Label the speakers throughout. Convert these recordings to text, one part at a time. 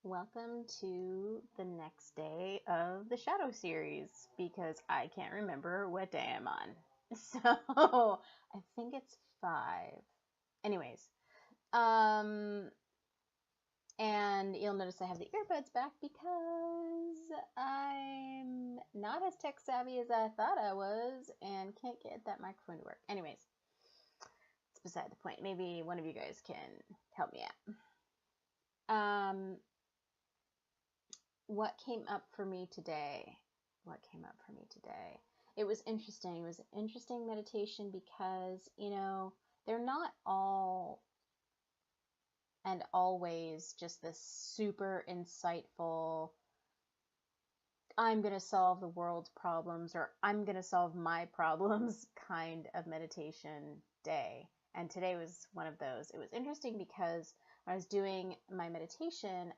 Speaker 1: Welcome to the next day of the Shadow series because I can't remember what day I'm on. So I think it's 5. Anyways, um, and you'll notice I have the earbuds back because I'm not as tech savvy as I thought I was and can't get that microphone to work. Anyways, it's beside the point. Maybe one of you guys can help me out. What came up for me today? What came up for me today? It was interesting. It was an interesting meditation because, they're not all and always just this super insightful, I'm going to solve the world's problems or I'm going to solve my problems kind of meditation day. And today was one of those. It was interesting because when I was doing my meditation,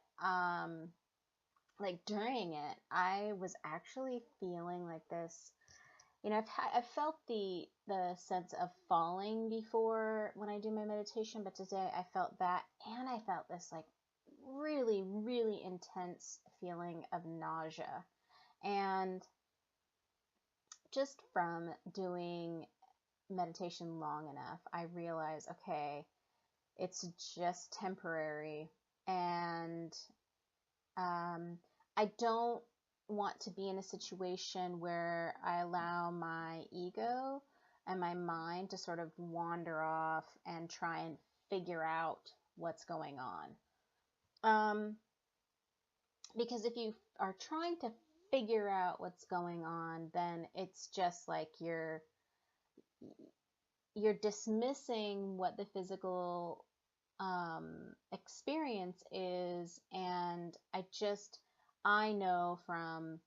Speaker 1: like during it, I was actually feeling like this. I've felt the sense of falling before when I do my meditation, but today I felt that, and I felt this like really, really intense feeling of nausea. And just from doing meditation long enough, I realized, okay, it's just temporary, and I don't want to be in a situation where I allow my ego and my mind to sort of wander off and try and figure out what's going on. Because if you are trying to figure out what's going on, then it's just like you're dismissing what the physical experience is. And I know from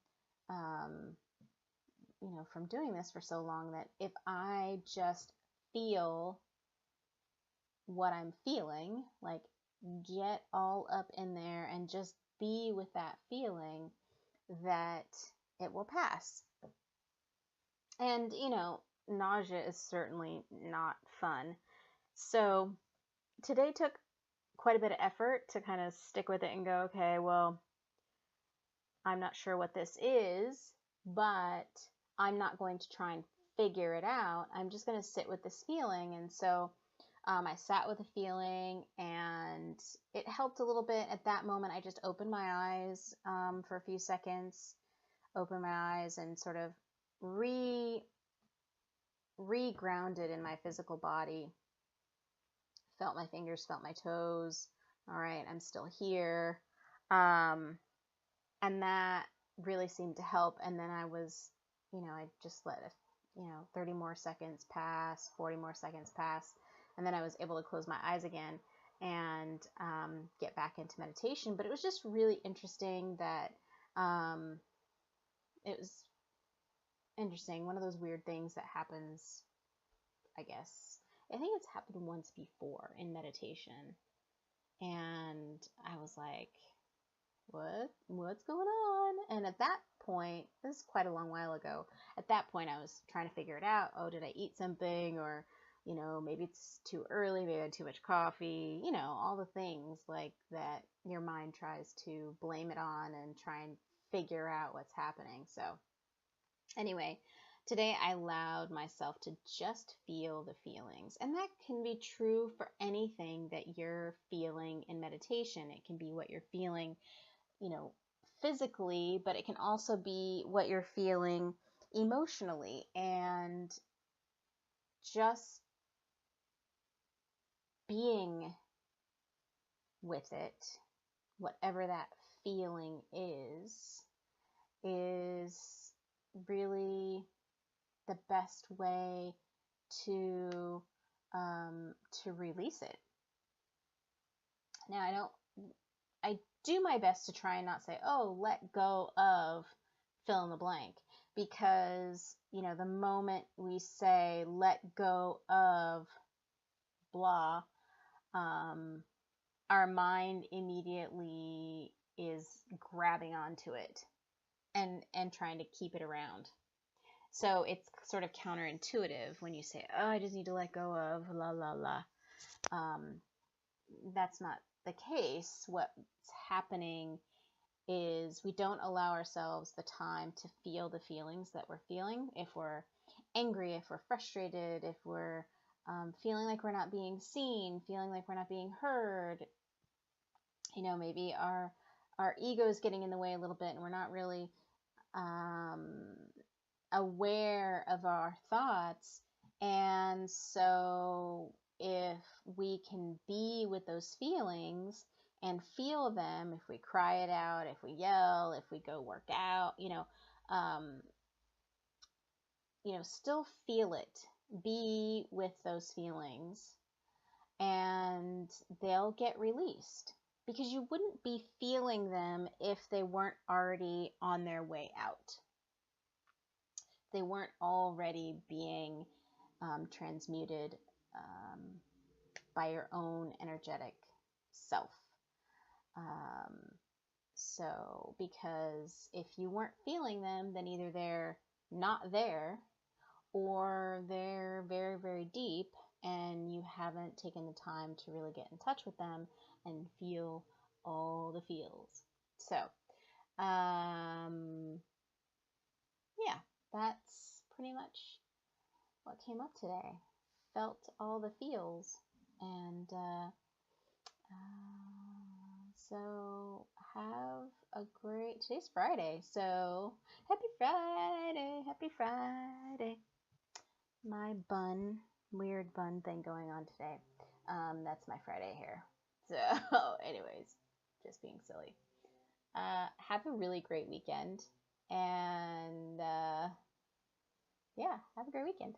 Speaker 1: from doing this for so long that if I just feel what I'm feeling, like get all up in there and just be with that feeling, that it will pass. And nausea is certainly not fun. So today took quite a bit of effort to kind of stick with it and go, okay, well, I'm not sure what this is, but I'm not going to try and figure it out. I'm just going to sit with this feeling. And so I sat with the feeling, and it helped a little bit. At that moment, I just opened my eyes for a few seconds, opened my eyes, and sort of re-grounded in my physical body. Felt my fingers, felt my toes. All right, I'm still here. And that really seemed to help. And then I was, I just let 30 more seconds pass, 40 more seconds pass. And then I was able to close my eyes again and get back into meditation. But it was just really interesting that it was interesting. One of those weird things that happens, I guess. I think it's happened once before in meditation. And I was like, what's going on? And at that point, this is quite a long while ago, at that point I was trying to figure it out. Oh, did I eat something? Or maybe it's too early, maybe I had too much coffee, all the things like that your mind tries to blame it on and try and figure out what's happening. So anyway, today I allowed myself to just feel the feelings. And that can be true for anything that you're feeling in meditation. It can be what you're feeling physically, but it can also be what you're feeling emotionally. And just being with it, whatever that feeling is really the best way to release it. Now, I do my best to try and not say, oh, let go of fill in the blank, because, the moment we say let go of blah, our mind immediately is grabbing onto it and trying to keep it around. So it's sort of counterintuitive when you say, oh, I just need to let go of la la la. that's not the case. What's happening is we don't allow ourselves the time to feel the feelings that we're feeling. If we're angry, if we're frustrated, if we're feeling like we're not being seen, feeling like we're not being heard, maybe our ego is getting in the way a little bit, and we're not really um, aware of our thoughts. And so if we can be with those feelings and feel them, if we cry it out, if we yell, if we go work out, um, still feel it, be with those feelings, and they'll get released, because you wouldn't be feeling them if they weren't already on their way out. They weren't already being transmuted by your own energetic self. Um, so, because if you weren't feeling them, then either they're not there, or they're very, very deep, and you haven't taken the time to really get in touch with them and feel all the feels. So, yeah, that's pretty much what came up today. Felt all the feels, and so have a great. Today's Friday, so happy Friday, happy Friday. My weird bun thing going on today. That's my Friday hair. So, anyways, just being silly. Have a really great weekend, and yeah, have a great weekend.